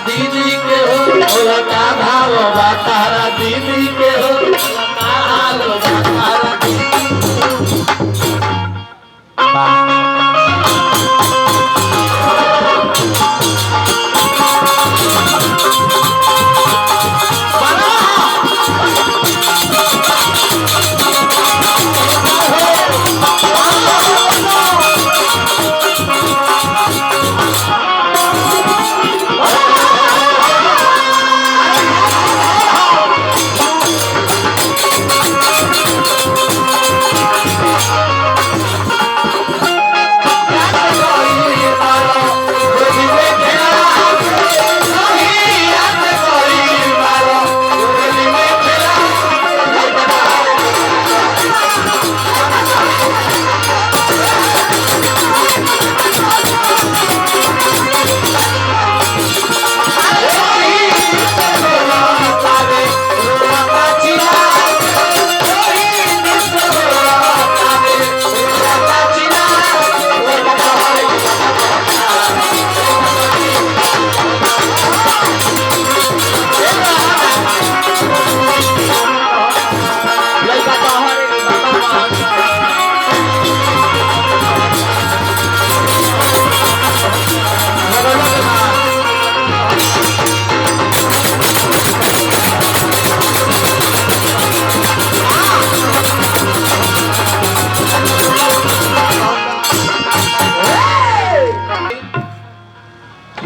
दीदी के हो का भाव बा तारा दीदी के हो का हाल बा तारा दीदी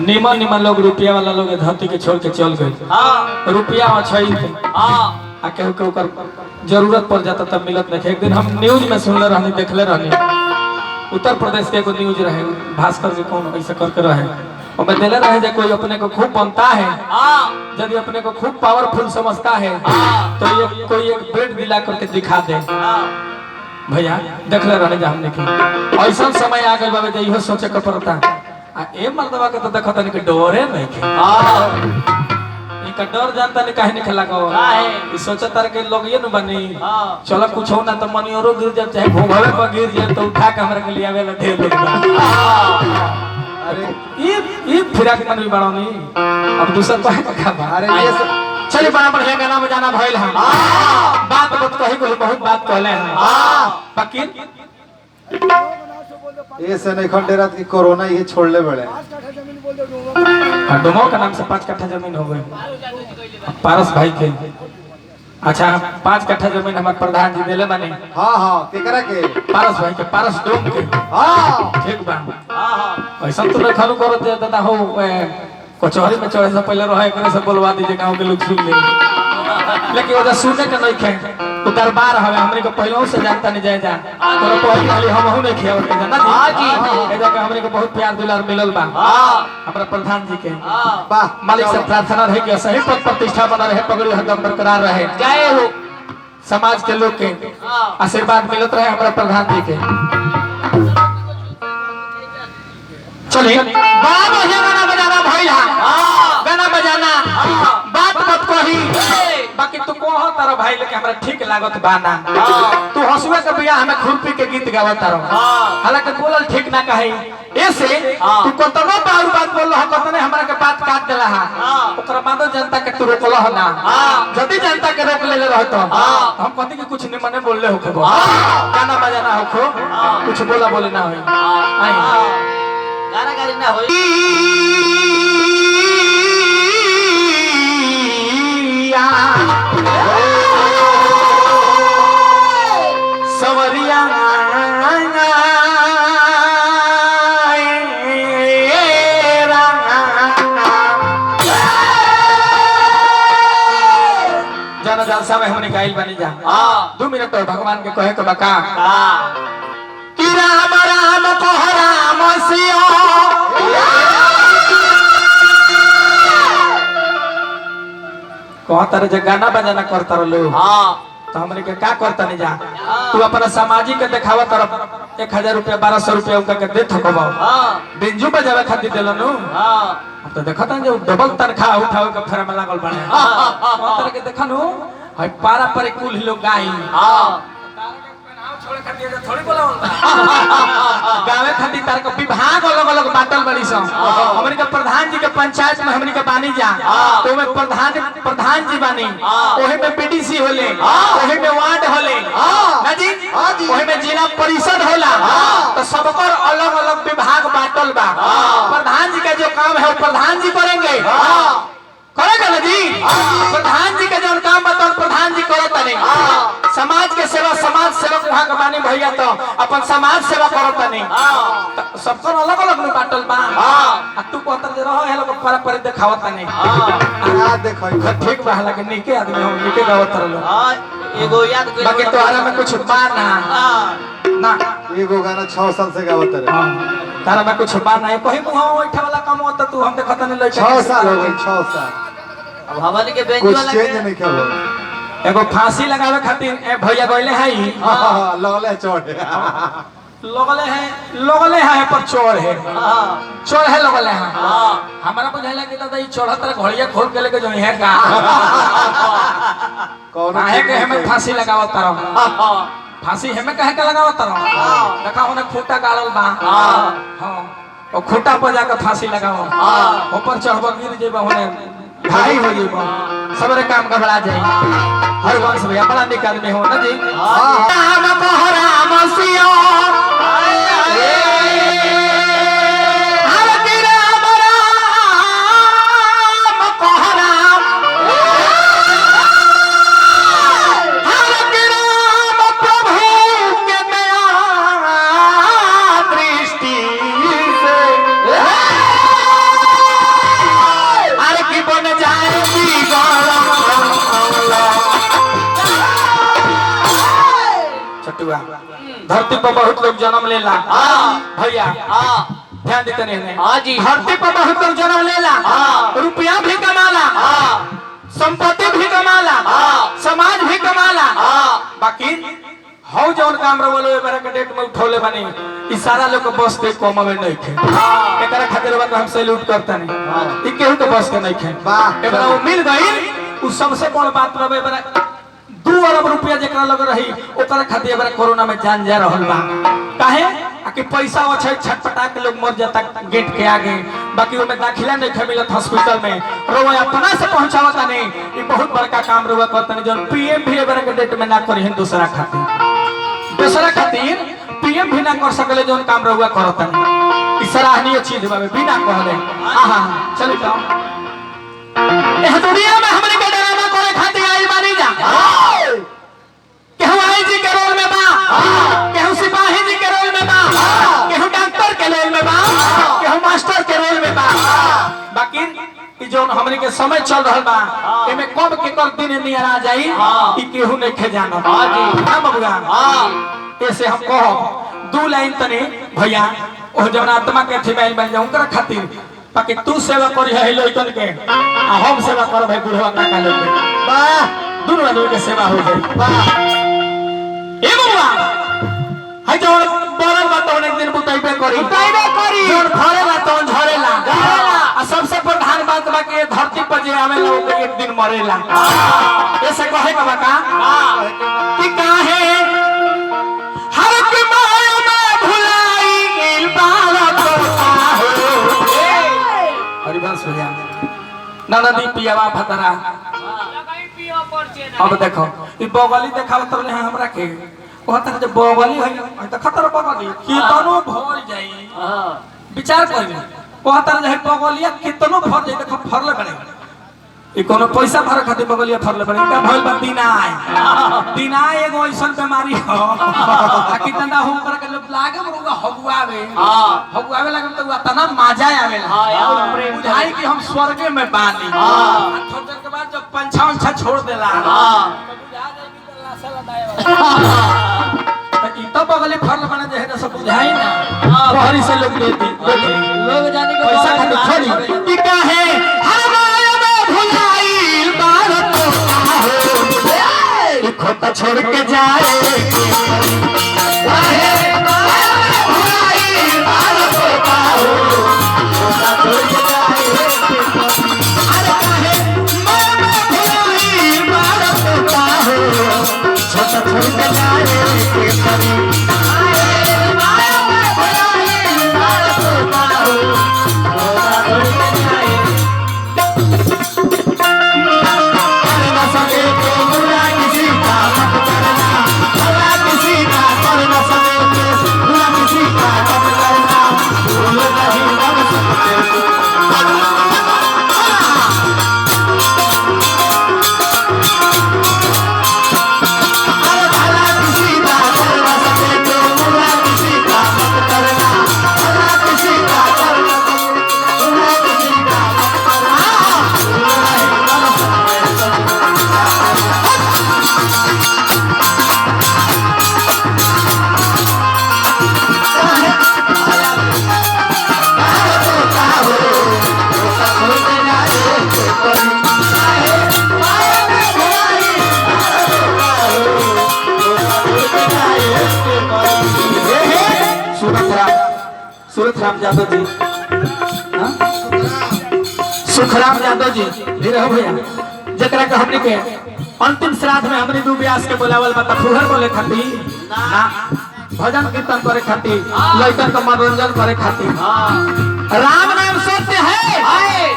निमन निमन लोग रुपया वाला लोग धरती के छोड़ के चल गए। रुपया अच्छा आ केहू के ओकर जरूरत पड़ जाता तब मिलत नहीं। एक दिन हम न्यूज में सुनले रहनी देखले रहनी उत्तर प्रदेश के एगो न्यूज रहे भास्कर जी कौन ऐसा करके रहे और मैं देले रहे कोई अपने को खूब बनता है यदि अपने को खूब पावरफुल समझता है तो ये कोई एक बेड दिला करके दिखा दे। भैया देखले रहने जा हमने की ऐसा समय आ गए बाबे इहो सोचे के पड़ता आ ए मर्दवा के तो देखत नहीं कि डरे नहीं के इनका डर जानता नहीं काहे नहीं खेला को काहे ई सोचत तार के लोग ये न बनी चलो कुछ हो ना तो मनियोरो गिर जाए चाहे भोगवे पर गिर जाए तो उठा के हमरा के लिए आवेला ढेर लोग। अरे ई फिरा के मन भी बनानी अब दूसरा पाए का खा अरे ये चलिए बड़ा बढ़िया गाना बजाना भइल है बात बात कही कोई बहुत बात कहले हैं बाकी ये से नहीं खंडेरा की कोरोना ये छोड़ ले बड़े डोमो का नाम से 5 कट्ठा जमीन हो गई पारस भाई के अच्छा 5 कट्ठा जमीन हमारे प्रधान जी देले बानी। हाँ हाँ केकरा के पारस भाई के, पारस डोम के। हाँ ठीक बा। ऐसा तो नहीं खालू करो दे दादा हो कचहरी में चढ़े से पहले रहे करे से बोलवा दीजिए गांव के लोग सुन ले। लेकिन ओदा सुने के नहीं खे तो दरबार हवे हमरे को पहले से जानता नहीं जाए जा तोरा पहले खाली हम हूं नहीं खियावत के जाना जी। हां जी एजा के हमरे को बहुत प्यार दुलार मिलल बा। हमरा प्रधान जी के वाह मालिक से प्रार्थना रहे कि सही पद प्रतिष्ठा बना रहे, पगड़ी हरदम बरकरार रहे, जय हो। समाज के लोग के आशीर्वाद मिलत रहे हमरा प्रधान जी के। चलिए बड़ा बढ़िया गाना बजाना भइला। गाना बजाना बात मत कही बाकी तू कहो तारो भाई लेके हमरा ठीक लागत बाना। तू हसुआ के बियाह हमें खुरपी के गीत गावत तारो, हालांकि बोलल ठीक ना कही ऐसे तू कतनो बार बात बोल ह कतने हमरा के बात काट देला हा। ओकरा बादो जनता के तू रोकल ह ना। जदी जनता के रोक लेले रहत हम कथि के कुछ निमने बोलले होखबो। गाना बजाना होखो कुछ बोला बोले ना होई। आई गाना गाड़ी ना होई। सवरिया जाना जान समय हमने गाइल बनी जा। 2 मिनट और भगवान के कहे के बका कि राम राम कह राम सिया कह तारे जे गाना बजाना करता रहो। तो हमने के का करता नहीं जा तू अपना सामाजिक के दिखावा तरफ 1000 रुपया 1200 रुपया उनका के दे थकबो। बिंजू बजावे खातिर देलनु। अब तो देखता जो डबल तनखा उठावे के फेर में लागल बने। कह के देखनु है पारा पर कुल लोग गाई। छोड़े खातिर थोड़ी बोला गावे खातिर तार के विभाग अलग अलग बाटल बड़ी स। हमनी के प्रधान जी के पंचायत में हमनी के बानी जा तो में प्रधान जी बानी, ओहे में पीडीसी होले, ओहे में वार्ड होले ना जी, ओहे में जिला परिषद होला। तो सबकर अलग अलग विभाग बाटल बा। प्रधान जी का जो काम है वो प्रधान जी करेंगे, करेगा ना जी। प्रधान जी का जो काम बताओ प्रधान जी करत नहीं। समाज के सेवा समाज सेवक वहां के बानी भैया तो अपन समाज सेवा करत नहीं। सबको अलग अलग में बाटल बा। आ तू कहत जे रहो हे लोग पर देखावत नहीं। याद देखो ठीक बा हालांकि निके आदमी हम निके गावत रहलो। एगो याद कोई बाकी तोहरा में कुछ बा ना ना एगो गाना 6 साल से गावत रहे। तारा में कुछ बा ना कहीं मुंह उठा वाला काम होता तू हम देखत नहीं। 6 साल हो गई 6 साल। अब हमन के बेंच कुछ वाला चेंज नहीं खेलो। एगो फांसी लगावे खातिर भैया गइले हई। हां लगले चढ़े लगले है पर चोर है। चोर है लगले है। हमारा बुझाइला कि दादा ई चढ़त रे घड़िया खोल के लेके जो है का कौन काहे के हमें फांसी लगावत तरह। फांसी हमें काहे के लगावत तरह। देखा होने खूंटा गाड़ल बा। हां ओ खूंटा पर जाकर फांसी लगाओ। ऊपर चढ़ब गिर जेबा होने घाई हो जेबा सबरे काम गड़बड़ा जाई। हर वंश भैया बड़ा निक आदमी हो ना जी। राम कह राम सिया धरती पर बहुत लोग जन्म लेला भैया ध्यान देते नहीं। धरती पर बहुत लोग जन्म लेला, रुपया भी कमाला, संपत्ति भी कमाला, समाज भी कमाला। बाकी हौ जौन काम रवलो एबार के डेट में उठौले बनी ई सारा लोग के बस के कम में नहीं खे। एकरा खातिर बात हम सैल्यूट करता नहीं। ई केहू के बस के नहीं खे। एबार वो मिल गई उ सबसे बड़ बात रहे। एबार 2 अरब रुपया जेकरा लग रही ओकरा खातिर एबार कोरोना में जान जा रहल बा। काहे कि पैसा अच्छे छटपटा के लोग मर जाता गेट के आगे। बाकी ओमे दाखिला नहीं खे मिलत हॉस्पिटल में। रोवा अपना से पहुंचावता नहीं। ई बहुत बड़का काम रोवा करता नहीं। जौन पीएम भी एबार के डेट में ना करी दूसरा खातिर पीएम भी ना कर सकले जौन काम रोवा करता नहीं। ई सराहनीय चीज बा बिना कहले। आहा चल जाओ एह दुनिया में हमरे के डरावा करे खातिर आई बानी जा। माई जी के रोल में बा, केहू सिपाही जी के रोल में बा, केहू डॉक्टर के रोल में बा, केहू मास्टर के रोल में बा। बाकी ई जो हमरे के समय चल रहल बा एमे कब के कर दिन नियर आ जाई ई केहू नहीं खे जानो। हां जी हां बबुआ। हां ऐसे हम कहो दो लाइन तने भैया ओ जवन आत्मा के थी बैल बन जाऊं कर खातिर बाकी तू सेवा करी है लइकन के आ हम सेवा कर भाई बुढ़वा काका लोग के। वाह दोनों आदमी के सेवा हो जाए। वाह ए बबुआ हाय जो बोलल बा तो एक दिन बुताइबे करी जोन घरे बा तो झरेला आ सबसे प्रधान बात बा के धरती पर जे आवेला ओके एक दिन मरेला। ऐसे कहे का बा का कि काहे हर के माया में भुलाई गेल बाला तोता हो। हरिवंश भैया ननदी पियावा भतरा अब देखो ई बगली देखाव तो नहीं हमरा के कहता जे बगली है त खतर बगली कितनो भर जाई। विचार कर कहता जे बगलिया कितनो भर जाई देखो फरले बने ई कोनो पैसा भर खातिर बगलिया फरले बने का भइल बा दिनाय एगो ऐसन बीमारी हो आ कितना हो कर के लोग लागे मुगा हगुआवे हगुआवे लागे त तना मजा आवेला बुझाई कि हम स्वर्ग में बानी। थोड़ देर के बाद जब पंछा उंछा छोड़ देला बुझा जाई कि लाशा लदाए ई तो बगले फरले बने जे है सब बुझाई ना बहरी से लोग लेती लोग जाने के पैसा खातिर छोड़ी कि काहे हर माया में भुलाई बार तो हो खोता छोड़ के जाए काहे माया में भुलाई बार तो हो खोता छोड़ के जाए अरे काहे माया में भुलाई बार तो हो छोटा छोड़ के जाए सुखराम यादव जी सुखराम यादव जी धीरे हो भैया जकरा के हमनी के अंतिम श्राद्ध में हमनी दू व्यास के बुलावल बता फुहर बोले खातिर ना भजन कीर्तन करे खातिर लइकन का मनोरंजन करे खातिर। राम नाम सत्य है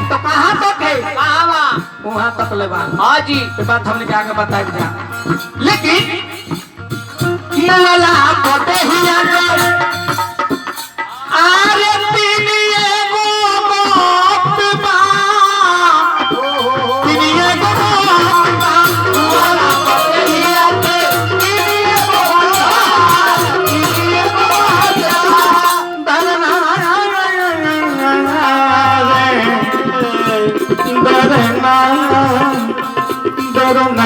तो कहां तक है कहां बा वहां तक ले बा। हां जी ये बात हमने के आगे बताई जा लेकिन नला कोटे हिया आरे तीनी एगो मोत बा तीनी एगो मोत बा नला कोटे हिया के तीनी एगो मोत तीनी एगो मोत दरना दरना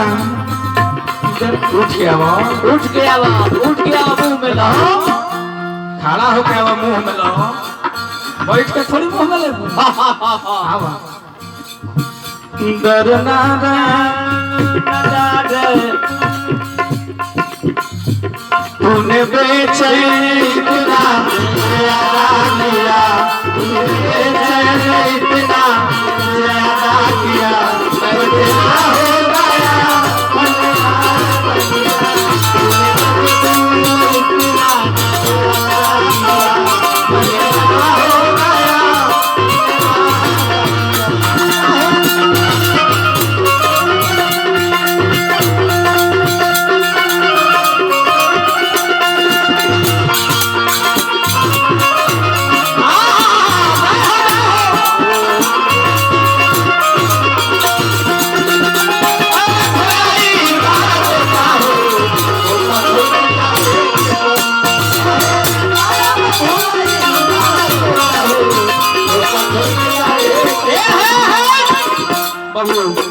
उठ गया मुंह में लो खड़ा हो गया मुंह में लो बैठ के थोड़ी मुंह में ले आवा डरना तूने बेचैन इतना इतना ज्यादा किया बाबू